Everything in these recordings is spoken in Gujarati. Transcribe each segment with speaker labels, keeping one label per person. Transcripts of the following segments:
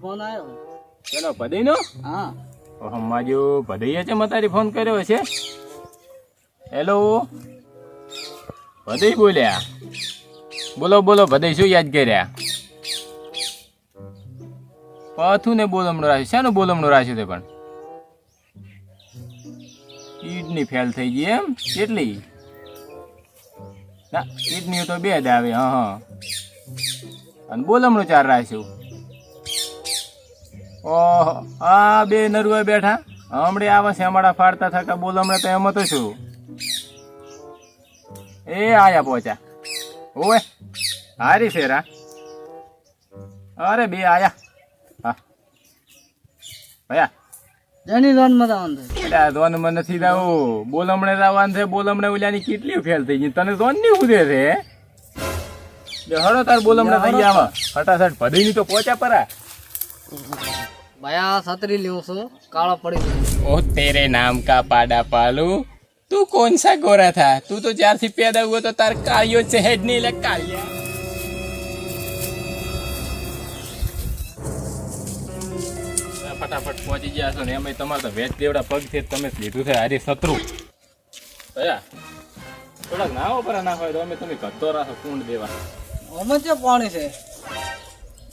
Speaker 1: ફોન આવ્યો.
Speaker 2: ચલો ભદઈનો
Speaker 1: હા
Speaker 2: હમાજો ભદઈએ છે મતારી ફોન કર્યો છે. હેલો ભદઈ બોલ્યા. બોલો બોલો ભદઈ શું યાદ કર્યા? પાથું ને બોલમણું રાખ્યું. શાનું બોલમણું રાખ્યું તે પણ? કિડની ફેલ થઈ ગઈ એમ? કેટલી? ના કિડની તો 2 જ આવે. હા અને બોલમણું 4 રાખ્યું. ઓહો આ 2 નરુઆ બેઠા હમણાં આવે છે અમારા ફાડતા થતા. બોલ હમણાં તો એમ તો છું. એ આયા પહોંચ્યા. ઓવે હારી ફેરા. અરે 2 આયા. હા ભયા
Speaker 1: જેની લોન માં જવાનું છે.
Speaker 2: એટલે ધોન માં નથી જાવું. બોલ હમણાં જવાનું છે. બોલ હમણાં ઓલાની કેટલી ફેલ થઈ ગઈ. તને ધોન ની ઉદે છે. હળો તાર બોલ હમણાં થઈ આવા ફટાફટ ભદઈ ની તો પહોંચ્યા પરા.
Speaker 1: ભયા છત્રી લેવું છું. કાળો પડી ગયો.
Speaker 2: ओ तेरे नाम का पाडा पालू तू कौन सा गोरा था? तू तो 4 से पैदा हुआ तो तार कालियो से हेड नहीं लग कालिया. ફટાફટ પહોંચી ગયા છો ને એમ તમારે તો વેચ દેવડા પગ છે તમે લીધું છે હારી શત્રુ. ભયા થોડાક નાવો પર ના હોય તો અમે તમે ઘટતો રાખો કુંડ દેવા.
Speaker 1: અમે છે પાણી છે.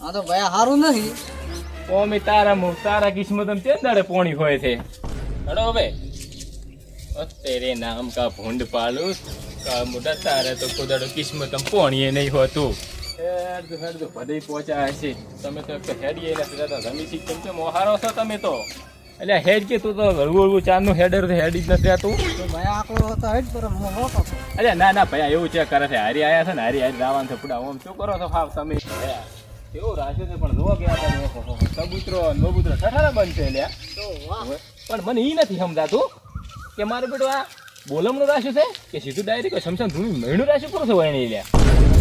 Speaker 1: આ તો ભયા સારું નથી.
Speaker 2: ઓમે તારા કિસ્મત તે દાડે પોણી હોય છે. હડો હવે તેરે નામ કા ભૂંડ પાલું કા મોટા તારે તો કોદાડો કિસ્મત પોણીએ નહીં હોતું. હેડ ભદઈ પહોંચ્યા હશે. તમે તો હેડીએ રમી શીખ કેમ કે મોહારો છો તમે તો. એટલે હેડ કે તું તો હળવું ચારનું હેડર હેડી જ નથી રહેતું.
Speaker 1: તો ભયા આખો તો હેડ પર મોટો છે.
Speaker 2: અરે ના ભયા એવું ચેક કરે છે. હારી આયા છે ને હારી જવાનું છે પુડા. ઓમ શું કરો છો ફાવ તમે? કેવું રાખ્યું છે પણ જોવા ગયા હતા કબૂતરો નોબૂતરો ઠઠારા બનશે લ્યા. પણ મને એ નથી સમજાતું કે મારું બેટું આ બોલમનું રાખ્યું છે કે સીધું ડાયરેક્ટ સમસમ ધૂણી મહિનું રાખ્યું કરો છો એને લ્યા.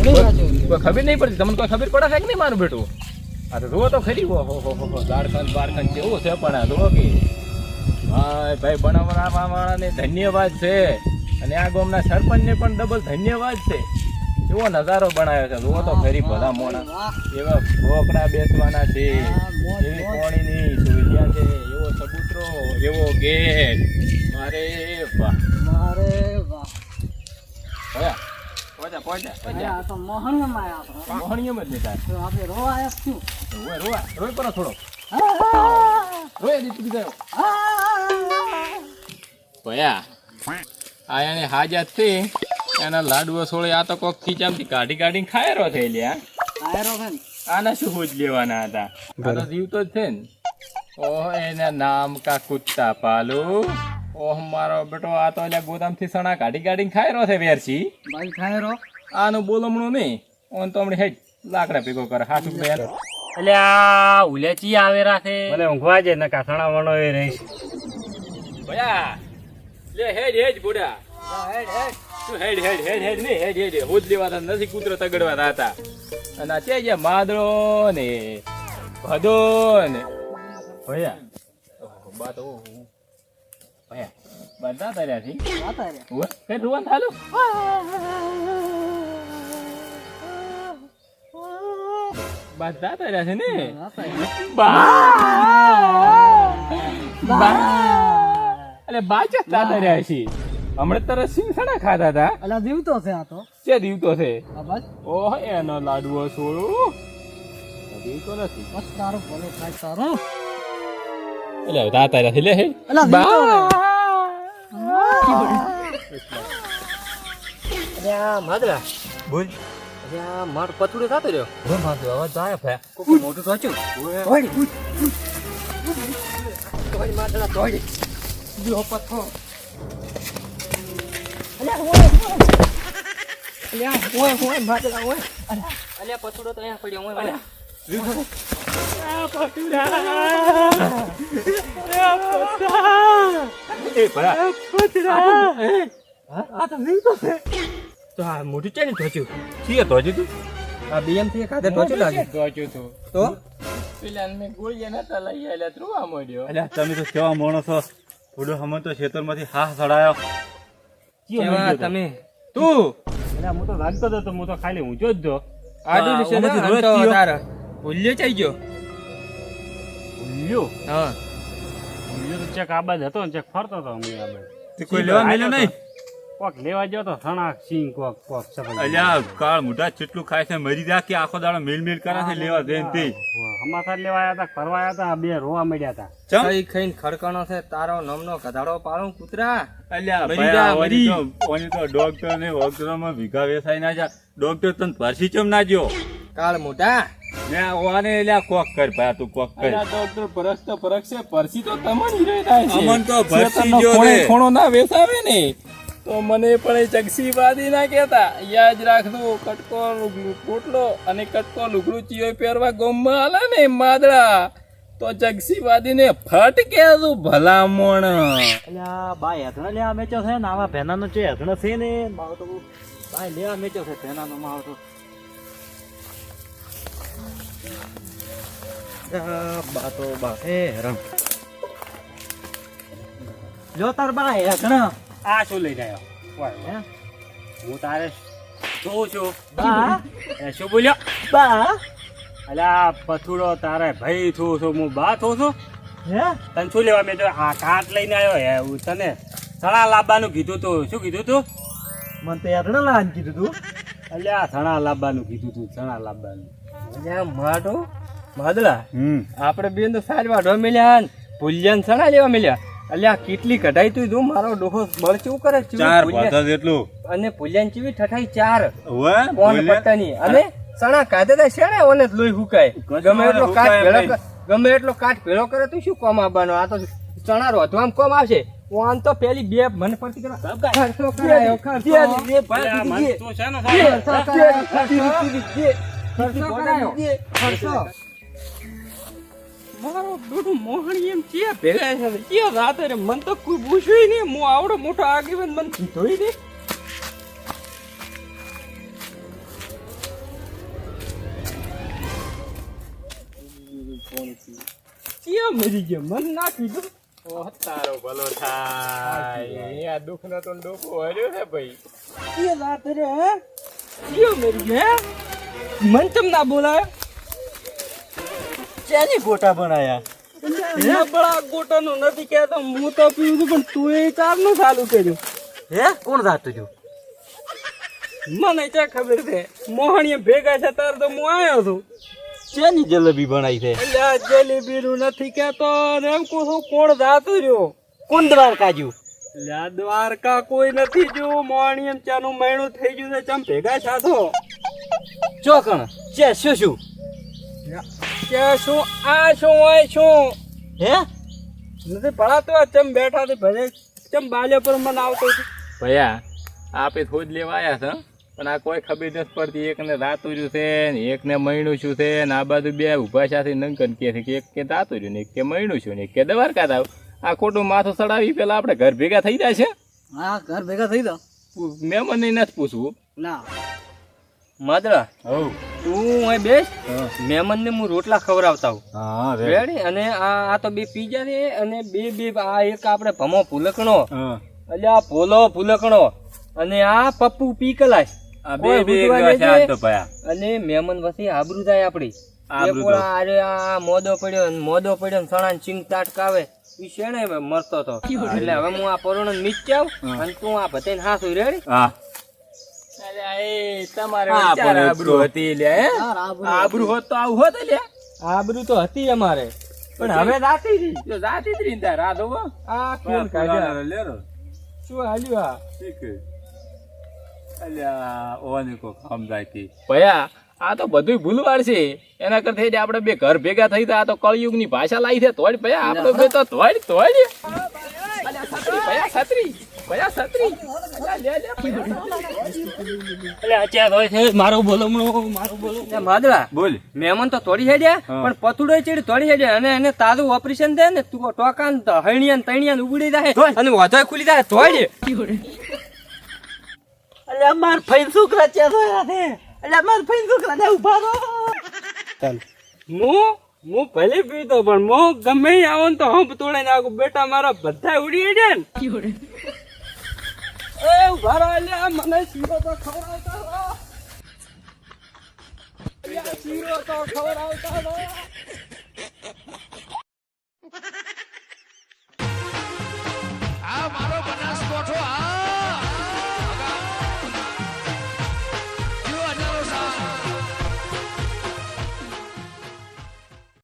Speaker 2: કોઈ ખબર નહીં પડતી તમને? કોઈ ખબર પડે છે કે નહીં મારું બેટું? આ તો જુઓ તો ખરી. હો ઝાડખંડ બારખંડ કેવું છે પણ આ જુઓ કે ભાઈ બનાવવા વાળાને ધન્યવાદ છે અને આ ગામના સરપંચને પણ ડબલ ધન્યવાદ છે. એવો નજારો બનાવ્યો છે જુઓ તો ખરી. ભલા મોણા એવા બોકડા બેસવાના છે, એવી પાણીની સુવિધા છે, એવો ચબૂતરો, એવો ગેટ. મારે વાહ પહોંચ્યા.
Speaker 1: આ તો મોહણીમાં આવ્યા.
Speaker 2: મોહણીયમ જ લેતા
Speaker 1: તો આપણે રોવા આવ્યા શું?
Speaker 2: રોય કરો થોડો રોય દીધું ગયો ભયા. આયાને હાજત છે એના લાડુઓ સોળે. આ તો કોક ખીચામથી કાઢીને ખાયરો થઈ લ્યા.
Speaker 1: આયરો છે ને
Speaker 2: આના શું હોજ લેવાના હતા? આ તો જીવતો જ છે ને. ઓહ એના નામ કા કુત્તા પાલુ. ઓહ મારો બેટો આ તો એટલે ગોદામથી સણા કાઢીને ખાયરો છે વેરસી.
Speaker 1: ભાઈ ખાયરો
Speaker 2: આનું બોલમણું નહીં. ઓન તો હમણાં હેજ લાકડા ભેગો કરે. હાથ ઉપર એટલે આ ઉલેચી આવે રાખે.
Speaker 3: મને ઊંઘવા જે ને કાસણા વણો એ રહીશ.
Speaker 2: ભયા લે હેજ બુડા. તું હેડ નહીં હોજ લેવાતા નથી. કૂતરો તગડવાતા હતા. અને આ છે માદળો ને ભદો ને ભયા બાત ભયા બધા તર્યાથી કઈ રૂવાન થાલો. બધા તર્યા છે ને. એટલે બાચા તર્યા છે. હમણાં તરત સિંગ સડા ખાધા હતા.
Speaker 1: અલા દીવતો છે આ તો.
Speaker 2: છે દીવતો છે.
Speaker 1: આ બસ
Speaker 2: ઓહ એનો લાડવો છોડું દીવતો નથી.
Speaker 1: બસ તારું ભલે થાય તારું.
Speaker 2: એટલે તાતા નથી લે હે.
Speaker 1: અલા દીવતો
Speaker 3: અલ્યા માદરા
Speaker 2: બોલ.
Speaker 3: અલ્યા મારું પતુડું થતો રહ્યો.
Speaker 2: બોલ માથે અવાજ તો આયા ફે.
Speaker 3: કોક મોટું થયું. તોડી માદરા તોડી.
Speaker 1: જો પથ્થો.
Speaker 3: અલ્યા માદરા ઓય. અલ્યા પતુડો તો અહીંયા પડ્યો. ઓય અલ્યા
Speaker 2: એ ભલા
Speaker 3: આ તો નહીં તો છે. તો આ મોટું ચેની ધોચ્યું?
Speaker 2: છીએ તો હજી તું
Speaker 3: આ બીએમ થી ખાધે ધોચ્યું લાગે.
Speaker 2: ગોચ્યું તું
Speaker 3: તો
Speaker 2: પેલા મેં ગોળિયા નતા લઈ આલ્યા ત્રુવા મળ્યો.
Speaker 4: અલ્યા તમે તો કેવા માણસ છો. થોડું હમણાં તો ખેતરમાંથી હાથ ચડાયો.
Speaker 3: કેવા તમે
Speaker 2: તું
Speaker 4: અલ્યા હું તો લાગતો હતો. હું તો ખાલી ઊંચો જ જો.
Speaker 3: આડું છે ને
Speaker 4: આમાંથી રોજ
Speaker 3: તો
Speaker 4: થયો.
Speaker 3: તારા ભૂલ્યો ચાઈ ગયો.
Speaker 5: ભૂલ્યો
Speaker 3: હા
Speaker 5: ભૂલ્યો તો ચેક આ બાજ હતો ને ચેક ફરતો હતો અમે આ બાજ
Speaker 4: તે કોઈ લેવા મેલ્યો નહીં
Speaker 5: કોક લેવા ગયો તો થણા સિંગ કોક કોક સફળ
Speaker 4: અલ્યા કાળ મોટા ચેટલું ખાય છે મરી જા કે આખો દાડો મેલ મેલ કરે છે લેવા દે તે
Speaker 5: હમાસા લેવા આવ્યા હતા ફરવા આવ્યા હતા બે રોવા મળ્યા હતા
Speaker 4: ચમ
Speaker 3: ખાઈ ખાઈને ખડકાણો છે તારો નમનો ગધાડો પાડું કૂતરા
Speaker 4: અલ્યા
Speaker 3: મરી જા, મરી.
Speaker 4: ઓની તો ડોક્ટર ને હોસ્પિટલમાં ભીગા વેસાઈ ના જા ડોક્ટર તને પરસી ચમ ના જ્યો
Speaker 3: કાળ મોટા
Speaker 4: ને ઓને એલા કોક કર ભાઈ તું કોક કર
Speaker 2: અલ્યા ડોક્ટર પરખ તો પરખ છે પરસી તો તમારી રે થાય છે
Speaker 4: અમન તો ભરસી
Speaker 2: શેતાનનો
Speaker 4: ગયો
Speaker 2: ખૂણે
Speaker 4: રે.
Speaker 2: ખૂણો ના વેસાવે ને તો મને પણ એ ચગસીવાદી ના કહેતા યાદ રાખજો કટકો પોટલો અને કટકો લુગડું ચિયો પહેરવા ગોમમાં આલે ને માદડા તો ચગસીવાદી ને ફટ કહેજો ભલામણ
Speaker 1: અલ્યા બા હેથણા લેવા મેચો છે ને આવા ભેનાનો જે હેથણો છે ને મારો તો બા લેવા મેચો છે ભેનાનો મારો તો બા તો બા હે રમ જો તાર બા હેથણા
Speaker 5: આ શું લઈને આવ્યો હું તારે જોઉં છું
Speaker 1: બા
Speaker 5: એ શું બોલ્યો
Speaker 1: બા
Speaker 5: અલ્યા પથુડો તારે ભાઈ છું છું હું બા છું છું
Speaker 1: હે
Speaker 5: તને શું લેવા મેં તો આ કાટ લઈને આવ્યો હે હું તને સણા લાવવાનું કીધું તું શું કીધું તું
Speaker 1: મને તો હેથણા લાન કીધું તું
Speaker 5: અલ્યા સણા લાવવાનું કીધું તું સણા લાવવાનું
Speaker 3: અલ્યા માડો માદલા
Speaker 4: હમ
Speaker 3: આપણે બેન તો સાજ વાઢવા મળ્યા ને ભૂલ્યાન સણા લેવા મળ્યા અલ્યા કેટલી કઢાઈ તું જો મારો ડોહો બળ કેવું કરે છે
Speaker 4: ચાર પાતા જેટલું
Speaker 3: અને ભૂલ્યાન ચીવી ઠઠાઈ 4
Speaker 4: ઓવે
Speaker 3: કોણ પટ્ટાની અને સણા કાઢે તો શેણે ઓને લોહી હુકાય ગમે એટલો કાટ ભેળો ગમે એટલો કાટ ભેળો કરે તો શું કોમ આવવાનો આ તો ચણા રોધવામાં કોમ આવશે ઓન તો પેલી બે મને પડતી કરો ખર્ચો કરાયો ખર્ચો
Speaker 5: અલ્યા, મન તો છે ને
Speaker 3: ખર્ચો કરાયો ખર્ચો
Speaker 2: મારો બેટું મોહણી એમ છે ભેગા છે કે રાતે રે મન તો કોઈ પૂછ્યું નહીં હું આવડો મોટો આગેવાન મન કીધોય નહીં ક્યાં મરી ગયા મન ના કીધું ઓહ તારો ભલો થાય આ દુઃખ નો તો ડોકો હર્યો છે ભાઈ
Speaker 3: એ રાત રે ક્યાં મરી ગયા મન તમ ના બોલાય
Speaker 1: ચેની ગોટા બનાયા
Speaker 2: નબળા ગોટાનું નથી કહેતો હું તો પીવું છું પણ તું એ ચારનું ચાલુ કર્યું
Speaker 1: હે કોણ જાતું છું
Speaker 2: મને ક્યાં ખબર છે મોહણીએ ભેગા છે તાર તો હું આવ્યો છું
Speaker 1: ચેની જલેબી બનાવી છે
Speaker 2: અલ્યા જલેબીનું નથી કહેતો ને એમ કહું છું કોણ જાતું રહ્યો
Speaker 1: કોણ દ્વારકાજુ
Speaker 2: લ્યા દ્વારકા કોઈ નથી જો મોહણી એમ ચાનું મહિનું થઈ ગયું છે ચમ ભેગા છાતો
Speaker 1: ચોકણ ચે શું શું
Speaker 2: કે શું આ શું હોય શું
Speaker 1: હે
Speaker 2: નથી પડાતો આ ચમ બેઠા થી ભલે ચમ બાલ્ય પર મને આવતો ભયા આપે થોડ લેવા આવ્યા છે પણ આ કોઈ ખબર નથી પડતી એકને રાતુર્યું છે ને એકને મહિનું શું છે ને આ બાજુ બે ઉભા સાથે નંકન કે છે કે એક કે રાતુર્યું ને એક કે મહિનું છું ને એક કે દ્વારકા થાવ આ ખોટું માથું ચડાવી પેલા આપણે ઘર ભેગા થઈ જાય છે
Speaker 1: હા ઘર ભેગા થઈ દો
Speaker 2: મહેમાનને નથી પૂછવું
Speaker 1: ના
Speaker 3: માદરા
Speaker 4: હવ
Speaker 3: તું અહીં બેસ મહેમાનને હું રોટલા ખવડાવતા હું
Speaker 4: હા રે
Speaker 3: રેડી અને આ તો બે પીજા છે અને બે આ એક આપણે ભમો ભૂલકણો
Speaker 4: હા
Speaker 3: એટલે આ ભોલો ભૂલકણો અને આ પપ્પુ પીકલાશ
Speaker 4: આ બે બે ગયા છે તો ભયા
Speaker 3: અને મહેમાન વસી આબરૂ થાય આપડી
Speaker 4: આબરૂ
Speaker 3: એક ઓલા અરે આ મોદો પડ્યો ને સણા ચીંગ તાટકાવે ઈ શેણે મરતો હતો એટલે હવે હું આ પરોણ મીચાવ અને તું આ બધાને હાસું રેડી
Speaker 4: હા
Speaker 2: એ તમારે
Speaker 4: હા,
Speaker 2: વિચાર
Speaker 4: પણ
Speaker 2: આબરૂ
Speaker 4: તો-
Speaker 2: હતી લે હે? આબરૂ હોત તો આવું હોત લે
Speaker 3: આબરૂ તો હતી અમારે પણ હવે રાતી રહી
Speaker 2: જો જાતી જ રીન તાર રાત હોવો
Speaker 3: આ કેમ કાઢ્યા
Speaker 4: લેરો
Speaker 3: શું હાલ્યું આ
Speaker 4: ઠીક છે અલ્યા ઓને કો સમજાય કે
Speaker 2: ભયા આ તો બધું ભૂલવાડ છે એના કરતા જ આપણે બે ઘર ભેગા થઈ તા આ તો કળયુગ ની ભાષા લાવી છે તોડ ભયા આપણે બે તો તોડ અલ્યા છત્રી ભયા છત્રી અલ્યા લે
Speaker 5: એટલે અત્યારે હોય છે મારું બોલમણું મારું બોલો
Speaker 3: એ માદરા
Speaker 4: બોલ
Speaker 3: મહેમાન તો તોડી હેડ્યા પણ પતુડો ચડી તોડી હેડ્યા અને એને તારું ઓપરેશન થાય ને તું ટોકાન હણિયાન તણિયાન ઉગડી જાય અને વાધોય ખુલી જાય તોડી
Speaker 1: અલ્યા માર ફઈન છોકરા ચે થયા છે અલ્યા માર ફઈન છોકરા ને ઉભા રહો
Speaker 2: હું ભલે પીતો પણ મો ગમે આવો ને તો હંપ તોડાઈને આગળ બેટા મારા બધા ઉડી જાય ને એ ઉભા રહો અલ્યા મને શીરો તો ખવડાવતા રહો. અલ્યા, શીરો તો ખવડાવતા રહો.